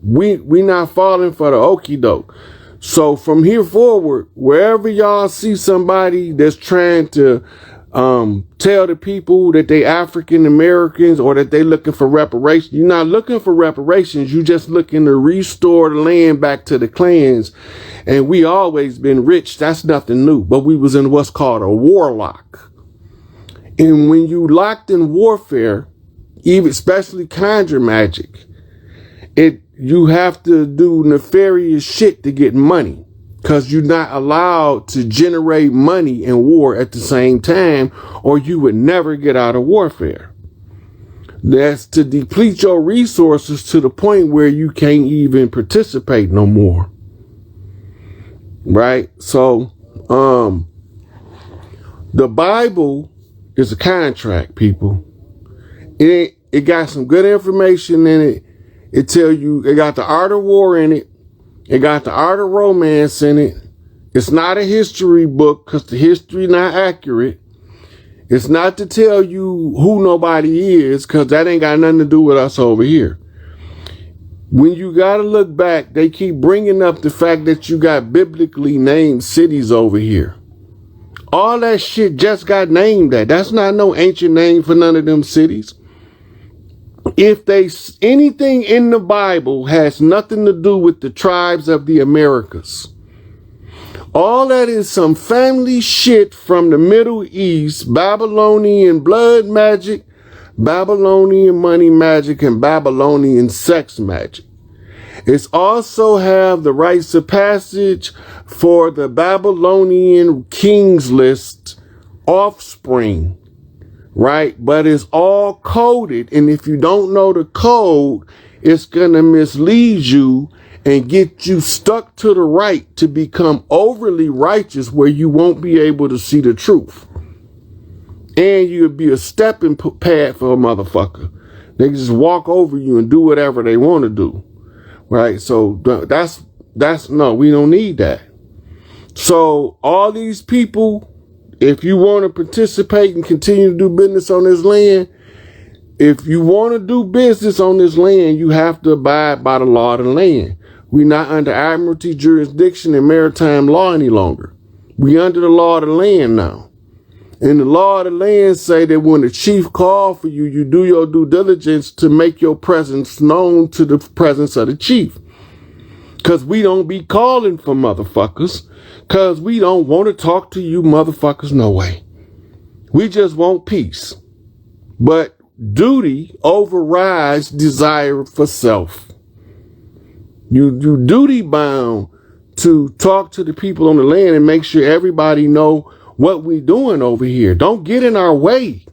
we not falling for the okie doke. So from here forward, wherever y'all see somebody that's trying to tell the people that they African Americans or that they looking for reparations, you're not looking for reparations. You just looking to restore the land back to the clans. And we always been rich. That's nothing new. But we was in what's called a warlock. And when you locked in warfare, even especially conjure magic, you have to do nefarious shit to get money because you're not allowed to generate money in war at the same time, or you would never get out of warfare. That's to deplete your resources to the point where you can't even participate no more. Right? So, the Bible is a contract, people. It got some good information in it. It tell you, it got the art of war in it. It got the art of romance in it. It's not a history book because the history not accurate. It's not to tell you who nobody is because that ain't got nothing to do with us over here. When you got to look back, they keep bringing up the fact that you got biblically named cities over here. All that shit just got named that. That's not no ancient name for none of them cities. If anything in the Bible has nothing to do with the tribes of the Americas, all that is some family shit from the Middle East, Babylonian blood magic, Babylonian money magic, and Babylonian sex magic. It's also have the rites of passage for the Babylonian king's list offspring. Right? But it's all coded. And if you don't know the code, it's going to mislead you and get you stuck to the right to become overly righteous where you won't be able to see the truth. And you'll be a stepping pad for a motherfucker. They can just walk over you and do whatever they want to do. Right? So no, we don't need that. So all these people, if you want to participate and continue to do business on this land, if you want to do business on this land, you have to abide by the law of the land. We're not under admiralty jurisdiction and maritime law any longer. We under the law of the land now. And the law of the land say that when the chief call for you, you do your due diligence to make your presence known to the presence of the chief. Because we don't be calling for motherfuckers. Because we don't want to talk to you motherfuckers no way. We just want peace. But duty overrides desire for self. You duty bound to talk to the people on the land and make sure everybody know what we doing over here. Don't get in our way.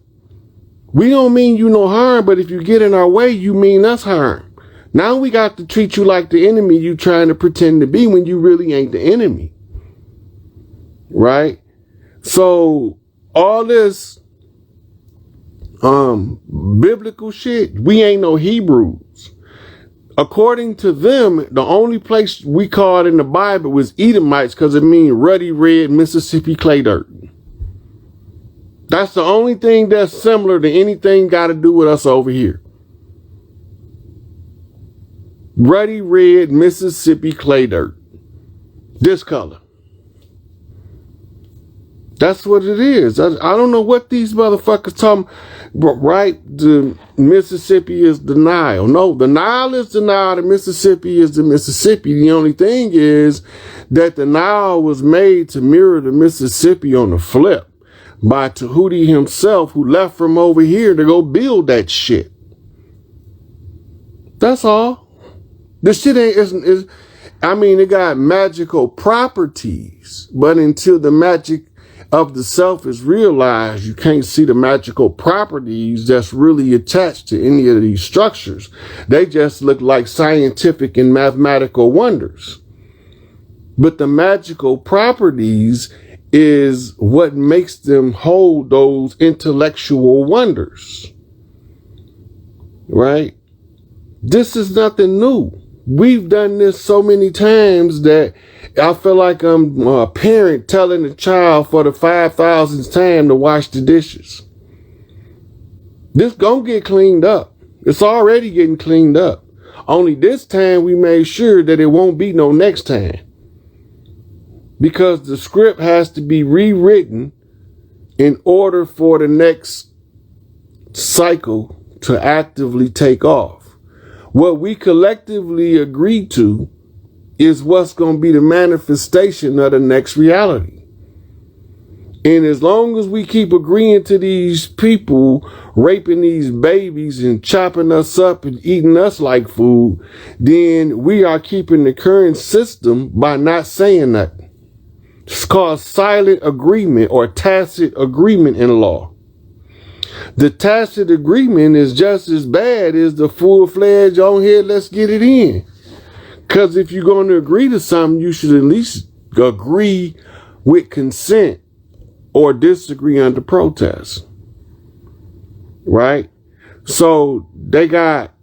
We don't mean you no harm, but if you get in our way, you mean us harm. Now we got to treat you like the enemy you trying to pretend to be when you really ain't the enemy. Right? So all this biblical shit, we ain't no Hebrews. According to them, the only place we called in the Bible was Edomites because it means ruddy red Mississippi clay dirt. That's the only thing that's similar to anything got to do with us over here. Ruddy red Mississippi clay dirt. This color. That's what it is. I don't know what these motherfuckers talking, right? The Mississippi is the Nile. No, the Nile is the Nile. The Mississippi is the Mississippi. The only thing is that the Nile was made to mirror the Mississippi on the flip by Tahuti himself, who left from over here to go build that shit. That's all. This shit isn't I mean, it got magical properties, but until the magic of the self is realized, you can't see the magical properties that's really attached to any of these structures. They just look like scientific and mathematical wonders. But the magical properties is what makes them hold those intellectual wonders. Right? This is nothing new. We've done this so many times that I feel like I'm a parent telling a child for the 5,000th time to wash the dishes. This gonna get cleaned up. It's already getting cleaned up. Only this time we made sure that it won't be no next time. Because the script has to be rewritten in order for the next cycle to actively take off. What we collectively agreed to is what's going to be the manifestation of the next reality. And as long as we keep agreeing to these people raping these babies and chopping us up and eating us like food, then we are keeping the current system by not saying nothing. It's called silent agreement or tacit agreement in law. The tacit agreement is just as bad as the full-fledged on here, let's get it in. Because if you're going to agree to something, you should at least agree with consent or disagree under protest. Right? So they got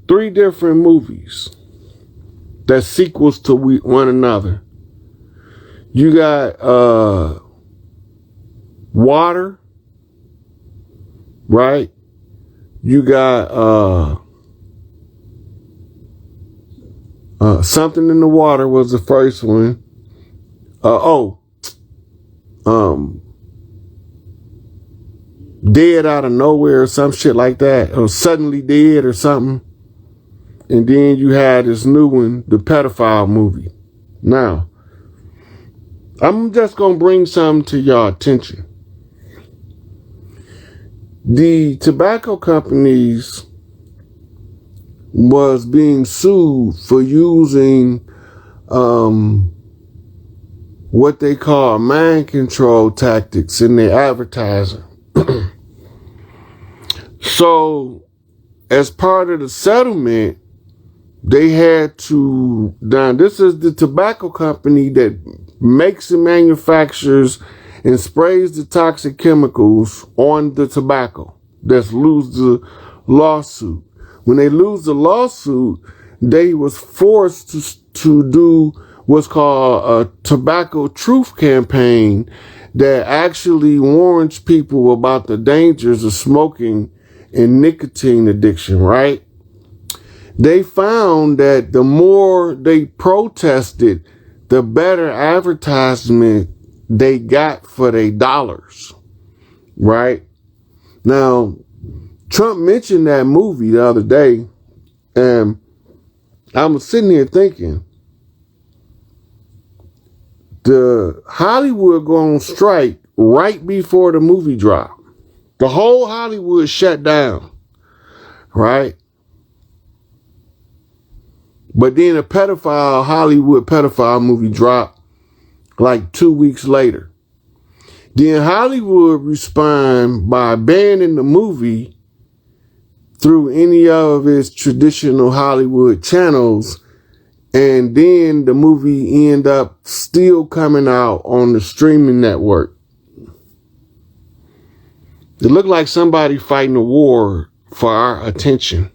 3 different movies that's sequels to one another. You got Water. Right? You got Something in the Water was the first one. Dead Out of Nowhere or some shit like that. Or Suddenly Dead or something. And then you had this new one, the pedophile movie. Now, I'm just going to bring something to your attention. The tobacco companies was being sued for using what they call mind control tactics in their advertising. So, as part of the settlement, they had to, now this is the tobacco company that makes and manufactures and sprays the toxic chemicals on the tobacco that's lose the lawsuit. When they lose the lawsuit, they was forced to do what's called a tobacco truth campaign that actually warns people about the dangers of smoking and nicotine addiction, right? They found that the more they protested, the better advertisement they got for their dollars, right? Now, Trump mentioned that movie the other day, and I was sitting here thinking, the Hollywood go on strike right before the movie dropped. The whole Hollywood shut down, right? But then a Hollywood pedophile movie dropped like 2 weeks later. Then Hollywood respond by banning the movie through any of its traditional Hollywood channels, and then the movie end up still coming out on the streaming network. It looked like somebody fighting a war for our attention,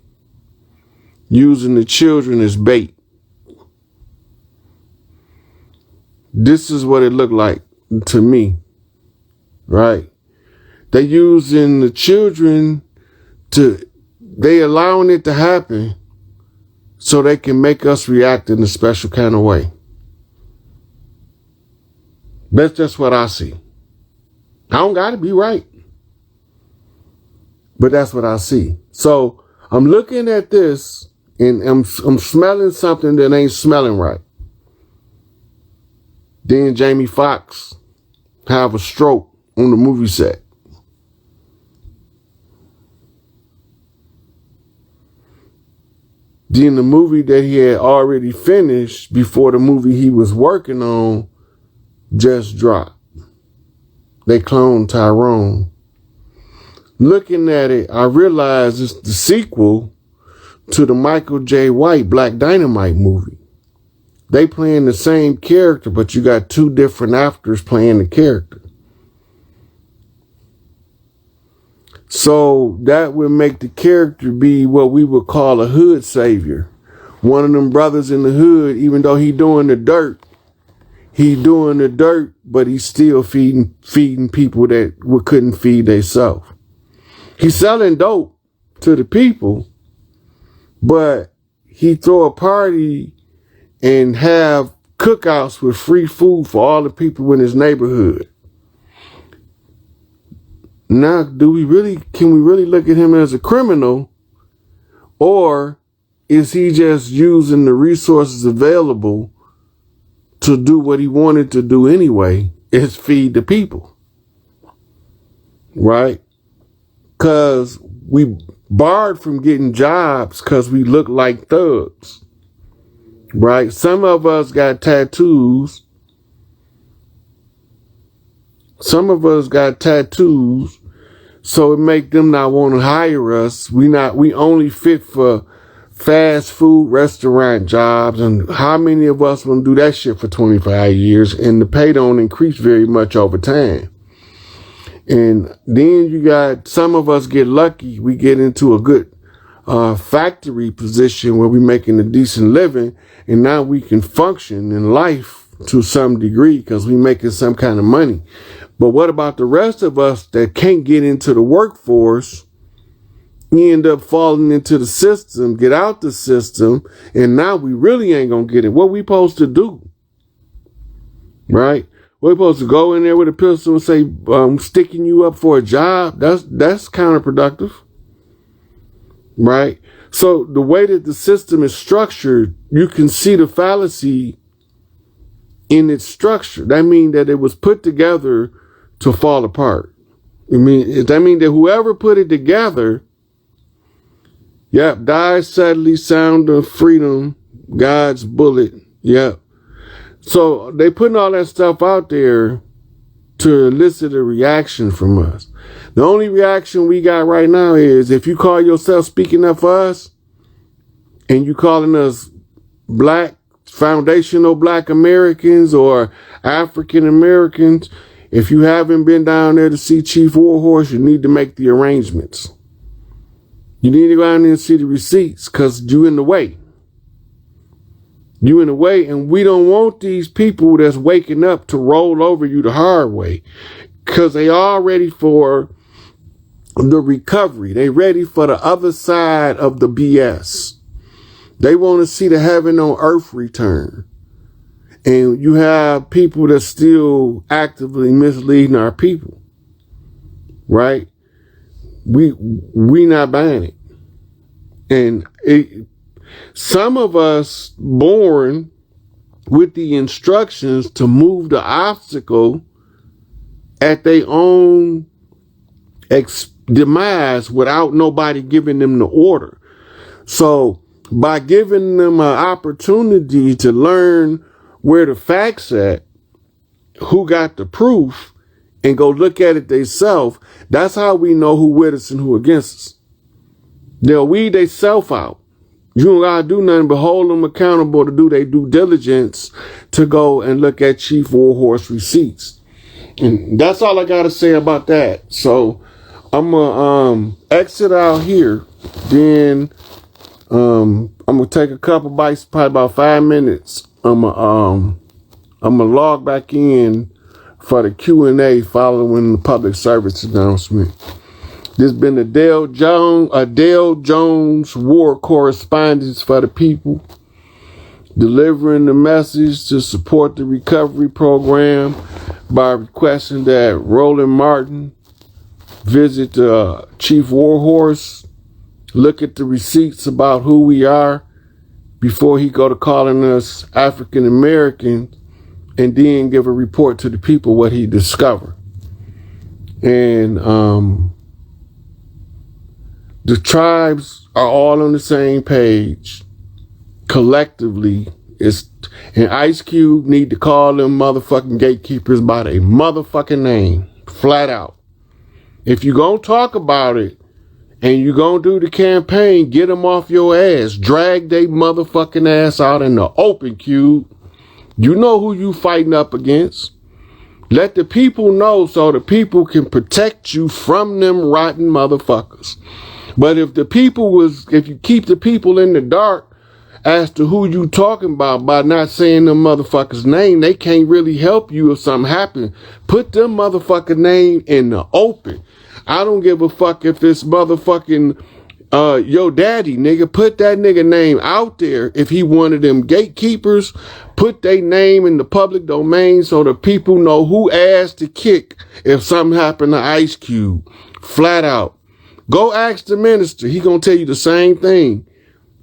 using the children as bait. This is what it looked like to me, right? They using the children they allowing it to happen so they can make us react in a special kind of way. That's just what I see. I don't got to be right. But that's what I see. So I'm looking at this and I'm smelling something that ain't smelling right. Then Jamie Foxx have a stroke on the movie set. Then the movie that he had already finished before the movie he was working on just dropped. They cloned Tyrone. Looking at it, I realized it's the sequel to the Michael J. White Black Dynamite movie. They playing the same character, but you got two different actors playing the character. So that would make the character be what we would call a hood savior. One of them brothers in the hood, even though he doing the dirt, but he's still feeding people that couldn't feed themselves. He's selling dope to the people, but he throw a party and have cookouts with free food for all the people in his neighborhood. Now, can we really look at him as a criminal, or is he just using the resources available to do what he wanted to do anyway, is feed the people? Right? Because we barred from getting jobs because we look like thugs. Right? Some of us got tattoos. So it make them not want to hire us. We only fit for fast food restaurant jobs. And how many of us want to do that shit for 25 years? And the pay don't increase very much over time. And then you got some of us get lucky. We get into a good factory position where we're making a decent living. And now we can function in life to some degree because we're making some kind of money. But what about the rest of us that can't get into the workforce? You end up falling into the system, get out the system, and now we really ain't going to get it. What we supposed to do? Right? We're supposed to go in there with a pistol and say, sticking you up for a job? That's counterproductive. Right? So the way that the system is structured, you can see the fallacy in its structure. That means that it was put together to fall apart. That means that whoever put it together, died suddenly, sound of freedom, God's bullet. Yep. So they putting all that stuff out there to elicit a reaction from us. The only reaction we got right now is if you call yourself speaking up for us and you calling us black, foundational black Americans or African Americans, if you haven't been down there to see Chief Warhorse, you need to make the arrangements. You need to go down there and see the receipts because you in the way. You in the way, and we don't want these people that's waking up to roll over you the hard way because they all ready for the recovery. They ready for the other side of the BS. They want to see the heaven on earth return. And you have people that still actively misleading our people. Right? We not buying it. And some of us born with the instructions to move the obstacle at their own demise without nobody giving them the order. So by giving them an opportunity to learn where the facts at, who got the proof, and go look at it themselves, that's how we know who with us and who against us. They'll weed themselves out. You don't gotta do nothing but hold them accountable to do their due diligence to go and look at Chief Warhorse receipts. And that's all I gotta say about that. So I'm gonna exit out here. Then I'm gonna take a couple bites, probably about 5 minutes. I'm gonna log back in for the Q&A following the public service announcement. This has been a Dale Jones war correspondence for the people, delivering the message to support the recovery program. by requesting that Roland Martin visit Chief Warhorse, look at the receipts about who we are before he go to calling us African Americans, and then give a report to the people what he discovered. And the tribes are all on the same page collectively. And Ice Cube need to call them motherfucking gatekeepers by their motherfucking name, flat out. If you gonna talk about it and you gonna do the campaign, get them off your ass. Drag they motherfucking ass out in the open, Cube. You know who you fighting up against. Let the people know so the people can protect you from them rotten motherfuckers. But if you keep the people in the dark as to who you talking about by not saying them motherfuckers' name, they can't really help you if something happens. Put them motherfucking name in the open. I don't give a fuck if it's motherfucking yo daddy, nigga. Put that nigga name out there. If he one of them gatekeepers, put their name in the public domain so the people know who ass to kick if something happened to Ice Cube. Flat out. Go ask the minister. He gonna tell you the same thing.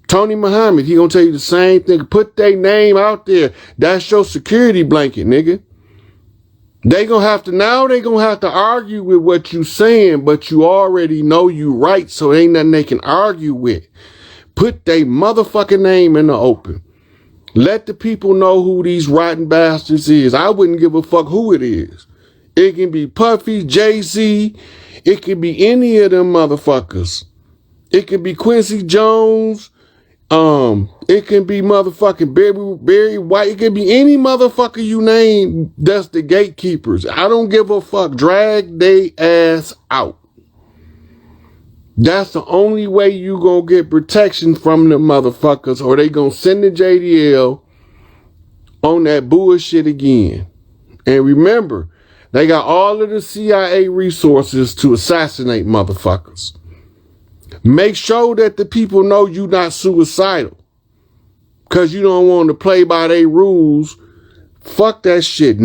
Tony Muhammad, he gonna tell you the same thing. Put their name out there. That's your security blanket, nigga. They gonna have to argue with what you saying, but you already know you right, so ain't nothing they can argue with. Put their motherfucking name in the open. Let the people know who these rotten bastards is. I wouldn't give a fuck who it is. It can be Puffy, Jay-Z. It can be any of them motherfuckers. It can be Quincy Jones. It can be motherfucking Barry White. It can be any motherfucker you name that's the gatekeepers. I don't give a fuck. Drag they ass out. That's the only way you gonna get protection from the motherfuckers, or they gonna send the JDL on that bullshit again. And remember, they got all of the CIA resources to assassinate motherfuckers. Make sure that the people know you not suicidal. Because you don't want to play by their rules. Fuck that shit.